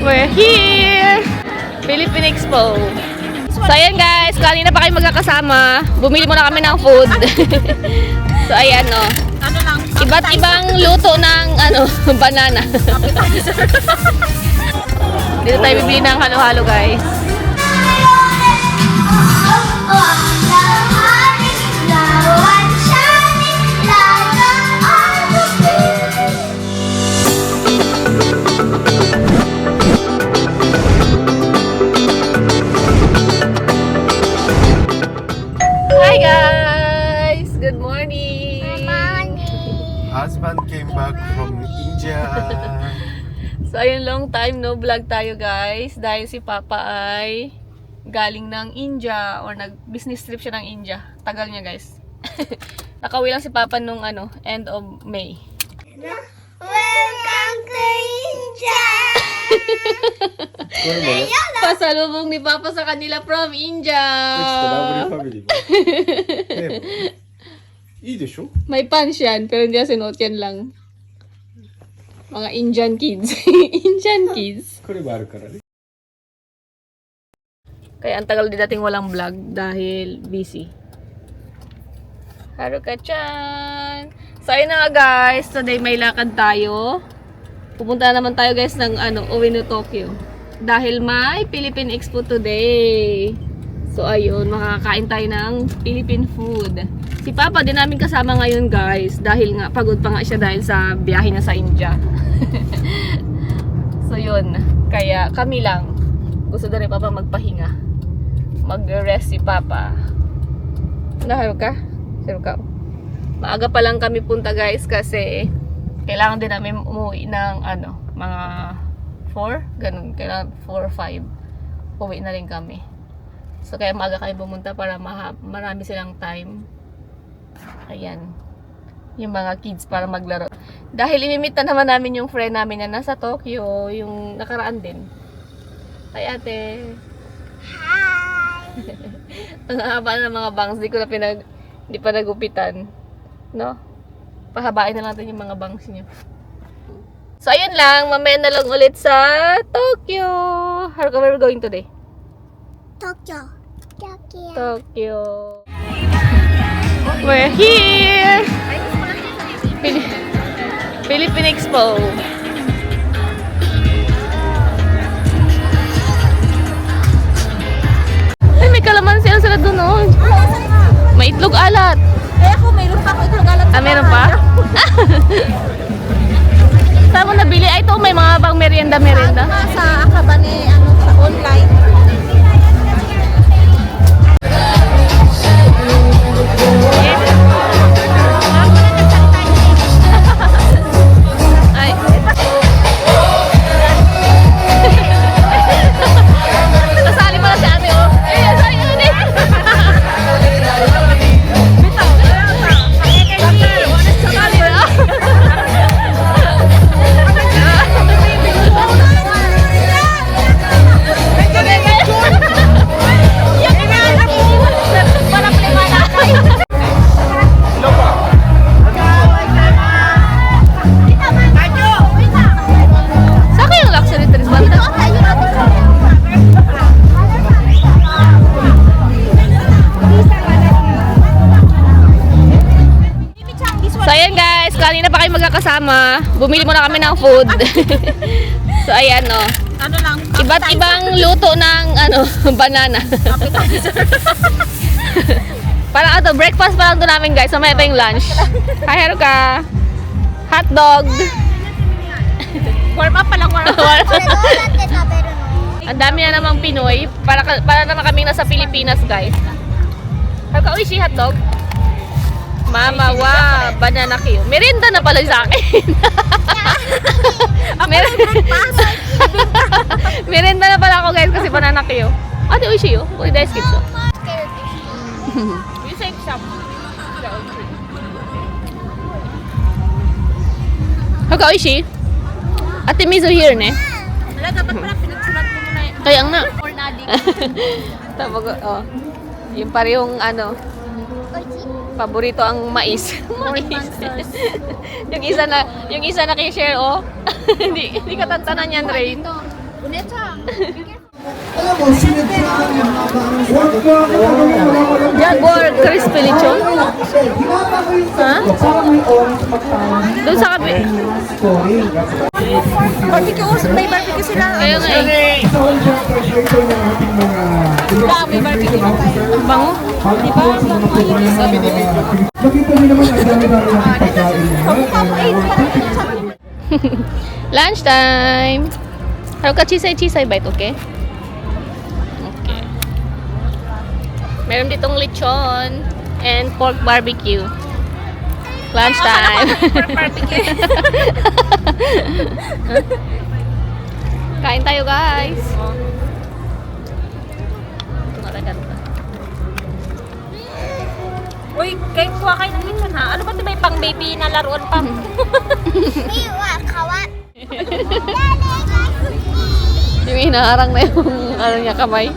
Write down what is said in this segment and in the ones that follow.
We're here! Philippine Expo. So ayan guys, kanina pa kayo magkakasama. Bumili muna kami ng food. So ayan o. Iba't ibang luto ng banana. Dito tayo bibili ng halo-halo guys. Hi guys! Good morning! Good morning! Husband came back from India. So ayun, long time no vlog tayo guys. Dahil si Papa ay galing ng India or nag-business trip siya ng India. Tagal niya guys. Nakauwi lang si Papa nung end of May. Welcome to India! Pasalubong ni Papa sa kanila from India. ファミリー。いいでしょ? May pants yan, pero hindi na sinuot yan lang. Mga Indian kids. Indian kids. これもあるからね。 Kaya ang tagal din nating walang vlog dahil busy. Haruka-chan! So ayun na nga guys, today may lakad tayo. Pupunta naman tayo guys ng Ueno, Tokyo. Dahil may Philippine Expo today. So ayun, makakain tayo ng Philippine food. Si Papa din namin kasama ngayon guys. Dahil nga, pagod pa nga siya dahil sa biyahe niya sa India. So yun, kaya kami lang. Gusto na rin Papa magpahinga. Mag-rest si Papa. Naharo ka? Sino ka? Maaga pa lang kami punta guys kasi kailangan din namin umuwi ng mga 4, ganun, kailangan 4 or 5 uwi na rin kami. So kaya maaga kami pumunta para marami silang time. Ayan, yung mga kids para maglaro. Dahil imimit na naman namin yung friend namin na nasa Tokyo, yung nakaraan din. Hi ate. Hi! Ang haba ng mga bangs, hindi pa nagupitan. No? Pahabain na natin yung mga bangs niyo. So, ayun lang. Mamaya na lang ulit sa Tokyo. How are we going today? Tokyo. Tokyo. We're here! Philippine Expo. Ay, may kalamansi sila doon, oh. May itlog alat. Ako, mayroon pa ako itlog alat. Ah, meron pa? Saan mo nabili? Ay, ito may mga pang merienda. Sa Akabane, sa online. Ay. Nasali pala si ate, oh. Ay, sorry, Saka yung luxury trees ba? So ayan guys, kanina pa kayo magkakasama. Bumili muna kami ng food. So ayan o. Iba't ibang luto ng banana. Parang breakfast pa lang to namin guys. Mamaya pa yung lunch. Hi Haruka. Hot dog. Warm up pa lang, warm up. Ang dami na namang Pinoy. Para naman kaming nasa Pilipinas guys. Haruka, oishi hot dog. Mama, wow, banana Q. Merienda na pala sa akin. Merienda na pala ako guys kasi banana Q. Ate, oishi yo. Uri daisuki desu. You say some. Haruka, oishi? Ate Mizu here ne. Wala, dapat pala pinagsulat mo muna yun. Kaya nga. Or nadik. Tapos, oh. Yung parehong paborito ang mais. Mais. yung isa na kay share, oh. hindi katantanan yan, Rain. Alam mo, sinadya yung mga Jaguar crispy lechon. Ha? Doon sa kape. Barbecue, may barbecue sila. Kaya nga eh. May barbecue na tayo. Bango. Nakita niyo naman ang dami-dami ng pagkain niya. Lunch time. Harap ka chisay bite, okay? Okay. Meron ditong lechon and pork barbecue. Lunch time. Kain tayo, guys. Tumatagal pa. Uy, kayo kuha kayo ng lechon ha. Ano ba ito may pang baby na laruan pa? Yung inaharang na yung ano niya, kamay.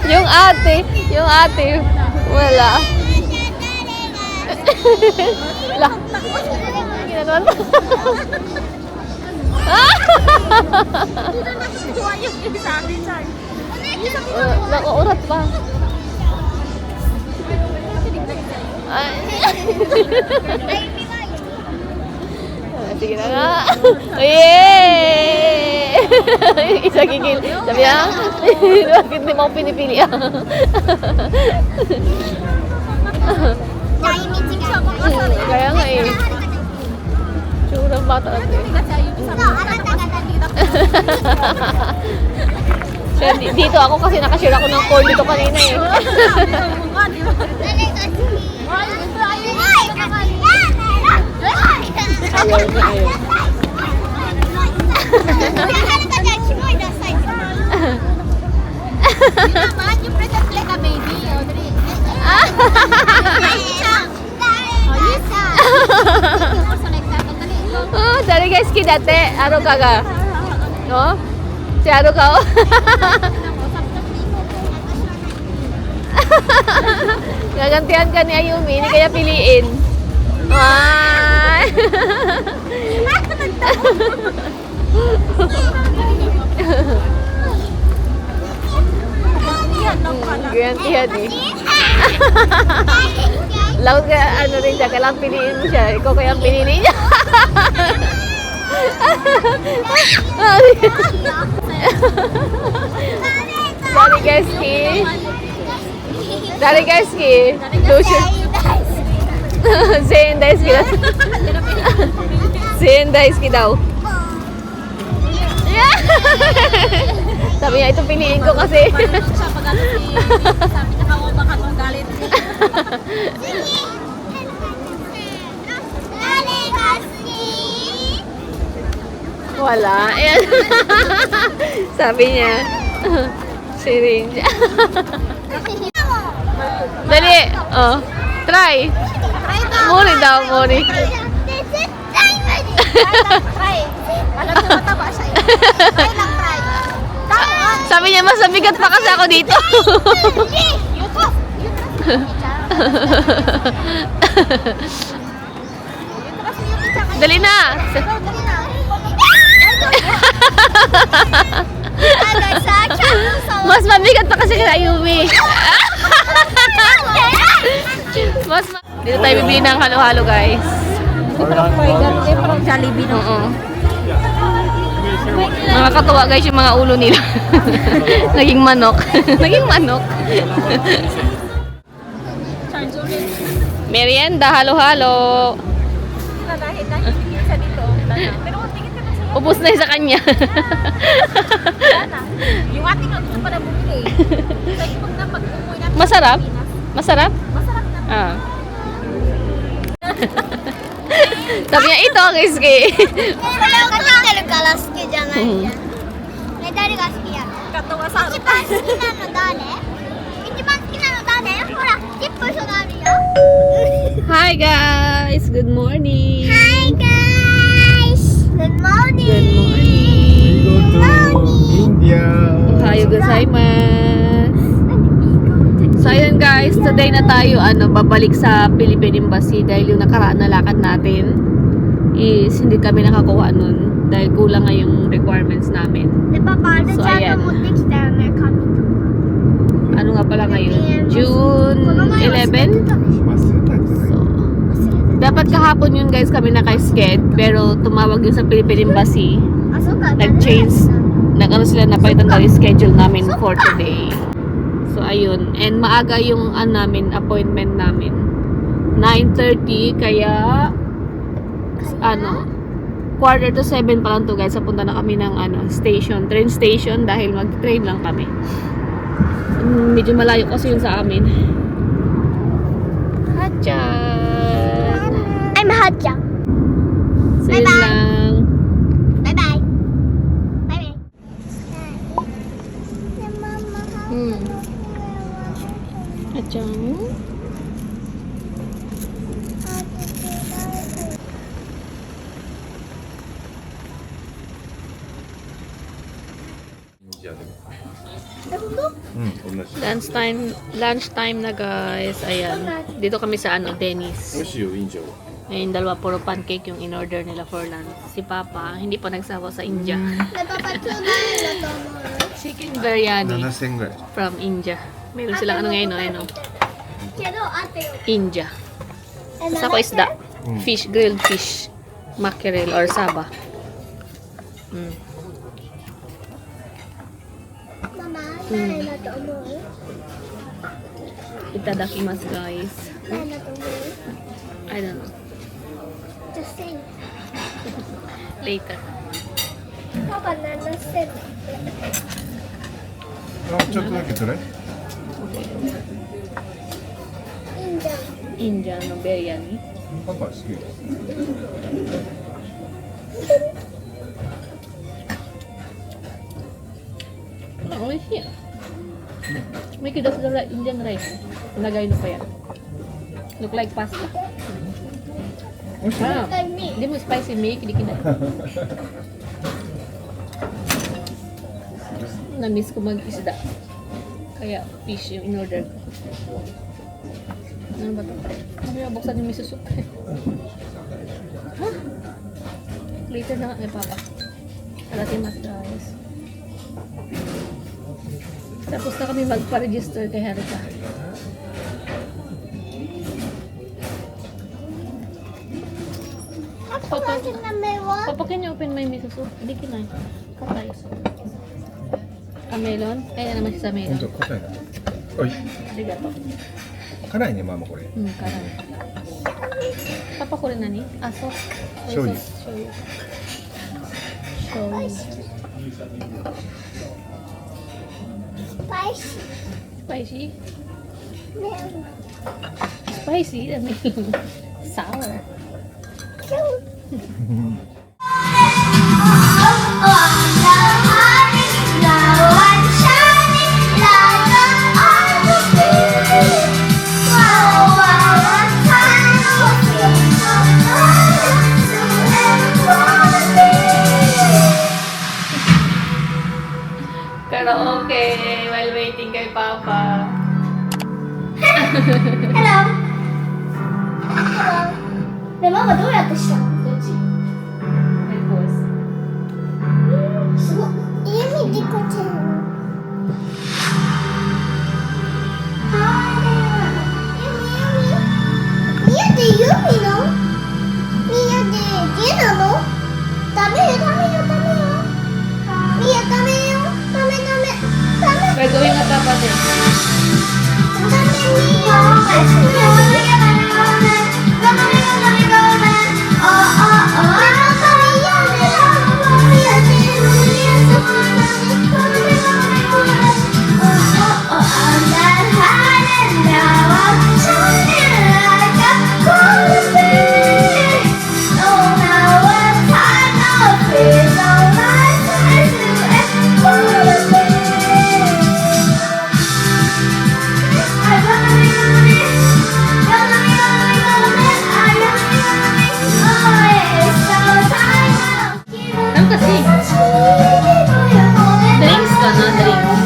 yung ate, wala. La. Ginagawa mo. Kuha yung isa atin saan. Nauurat pa. Ay. Sige na nga. Yay! Isa gigil. Sabi niya, bakit di mo pinipili ah? Kaya nga eh. Surang bata natin. Dito ako kasi nakashare ako ng call dito kanina eh. Ayaw na ayaw. Oh, dari guys dati, aro ka ga. No? Si aro ka oh. Gagantihan ka ni Ayumi, hindi kaya piliin. Ay! Gagantihan eh. Laut ka, ano rin siya, kailangan piliin mo siya. Ikaw kaya ang pinili niya. Dari guys ki. Zen daisuki daw. Zen daisuki daw. Sabi niya, ito piliin ko kasi. Sabi niya ka baka kung galit. Wala. Ayan. Sabi niya. Syringe. Dali. Oh. Try. Mori daw, mori. Try. Alam niyo mataba siya eh. Try lang, try. Sabi niya, mas mabigat pa kasi ako dito. Dali na. Mas mabigat pa kasi kay Ayumi. Dito tayo bibili ng halo-halo, guys. Parang Jollibee no. Oo. Nakakatuwa guys yung mga ulo nila. Naging manok. Naging manok. Merienda, halo-halo. Dahil siya dito. Pero tingin ka na siya. Ubus na yun sa kanya. Yung ating ang gusto pala bumili. Kasi pag umuwi natin Masarap? Masarap? masarap na. Ah. Sabi niya, ito ang iski. これを食ってるから好きじゃないじゃん。ね、誰が好きやろ Katawa sa 一番好きなの誰一番好きなの誰ほら、チップ一緒があるよ。 Hi guys! Good morning! Hi guys! Good morning! Good morning! India. Ohayo gozaimasu! So ayun guys, today na tayo babalik sa Philippine Embassy dahil yung nakaraan na lakad natin is hindi kami nakakuha nun dahil kulang nga yung requirements namin. で、パパ、あれち So, ゃん ayan. と持ってきたよね、紙とか。 Ano nga pala ngayon? June この前忘れて 11? たでしょ。 So, 忘れて dapat kahapon yun guys kami naka-sked, pero tumawag yun sa Philippine Embassy. た。あ、そうか。 Nag-change, nag-ano sila, napalitan na schedule namin for today. So, ayun. And maaga yung appointment namin. 9:30, kaya ano, 6:45 pa lang to guys. Papunta na kami ng station, train station dahil mag-train lang kami. Medyo malayo kasi yun sa amin. Hachan! I'm Hachan. So, yun Bye-bye. lang. Bye-bye. Bye-bye. Hachan? Lunchtime na guys. Ayan. Dito kami sa Denny's. 美味しいよ、いいんじゃん。 Ayun, dalawa puro pancake yung in-order nila for lunch. Si Papa, hindi pa nagsawa sa India. で、パパ、ちょうどいいんだと思う。 Chicken biryani 7000ぐらい。 from India. Meron silang ano ngayon, ano? けど、あってよ。 India. Sa ako isda. Fish, grilled fish. Mackerel or saba. ママ、誰だと思う？ Itadakimasu guys. 誰だと思う？ I don't know. Just say. Later. パパ、何してんの？あ、ちょっとだけ取れ。いいんじゃん。 India no biryani. パパ好き。 Oh, oishi. May kita sa Indian rice. Nagay no pa yan. Look like pasta. 美味しい。 Ah, 絶対に。 hindi mo spicy milk, hindi kinay. Na-miss ko mag-isda. Kaya fish yung in-order ko. Ano ba ito? Ano yung buksan yung miso soup? Huh? Later na kay Papa. Alatimas guys. Tapos na kami magpa-register kay Harika. Papa, 名前は？ Papa, can you open my miso soup? Hindi kinay. Katay. Ah, melon? Kaya naman siya sa 本 melon. 当硬いな。おい、 Arigato. 辛いね、ママこれ。 Karan. Papa ko rin nani? Aso. Shoyu. Shoyu. Shoyu. スパイシ Spicy? ー。ね。 Spicy? Ano yun? Sour. Karaoke while waiting kay Papa. Hello. Hello. で、ママどうやってしたの？どっち My voice. すごい。家にリコちゃんの。宮でユミの？宮でゲなの？ダメよダメよダメよ。宮ダメよ。ダメダメ。ダメ。 Gagawin nga Papa din. ダメ宮。Ano kasi? Drinks ka na, drinks.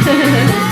Saka.